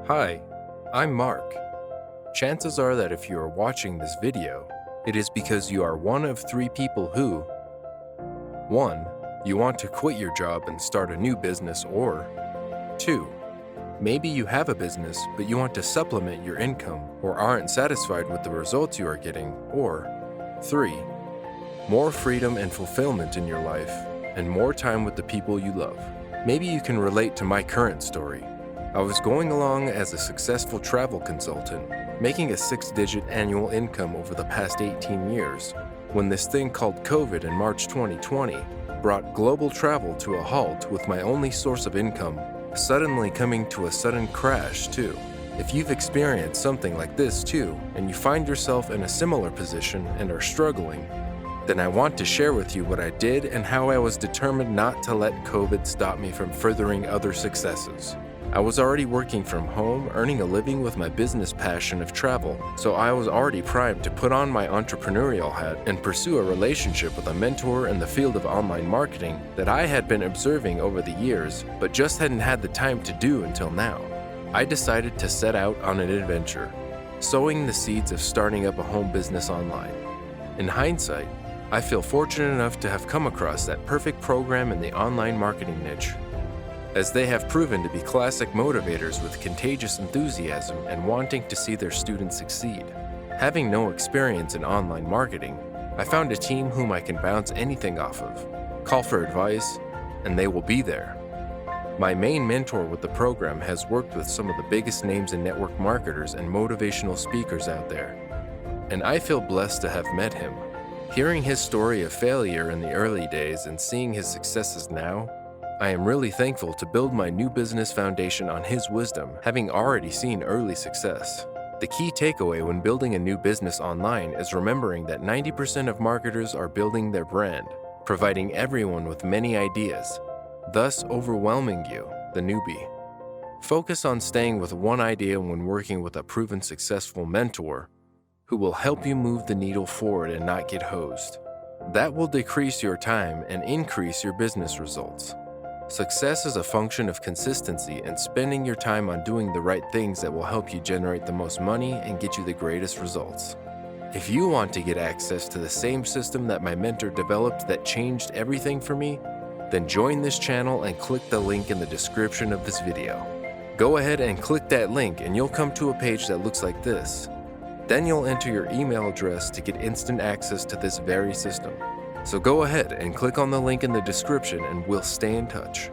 Hi, I'm Mark. Chances are that if you are watching this video, it is because you are one of three people who 1. You want to quit your job and start a new business, or 2. Maybe you have a business but you want to supplement your income or aren't satisfied with the results you are getting, or 3. More freedom and fulfillment in your life and more time with the people you love. Maybe you can relate to my current story. I was going along as a successful travel consultant, making a 6-digit annual income over the past 18 years, when this thing called COVID in March 2020 brought global travel to a halt, with my only source of income suddenly coming to a sudden crash too. If you've experienced something like this too, and you find yourself in a similar position and are struggling, then I want to share with you what I did and how I was determined not to let COVID stop me from furthering other successes. I was already working from home, earning a living with my business passion of travel, so I was already primed to put on my entrepreneurial hat and pursue a relationship with a mentor in the field of online marketing that I had been observing over the years, but just hadn't had the time to do until now. I decided to set out on an adventure, sowing the seeds of starting up a home business online. In hindsight, I feel fortunate enough to have come across that perfect program in the online marketing niche, as they have proven to be classic motivators with contagious enthusiasm and wanting to see their students succeed. Having no experience in online marketing, I found a team whom I can bounce anything off of, call for advice, and they will be there. My main mentor with the program has worked with some of the biggest names in network marketers and motivational speakers out there, and I feel blessed to have met him. Hearing his story of failure in the early days and seeing his successes now, I am really thankful to build my new business foundation on his wisdom, having already seen early success. The key takeaway when building a new business online is remembering that 90% of marketers are building their brand, providing everyone with many ideas, thus overwhelming you, the newbie. Focus on staying with one idea when working with a proven successful mentor who will help you move the needle forward and not get hosed. That will decrease your time and increase your business results. Success is a function of consistency and spending your time on doing the right things that will help you generate the most money and get you the greatest results. If you want to get access to the same system that my mentor developed that changed everything for me, then join this channel and click the link in the description of this video. Go ahead and click that link and you'll come to a page that looks like this. Then you'll enter your email address to get instant access to this very system. So go ahead and click on the link in the description and we'll stay in touch.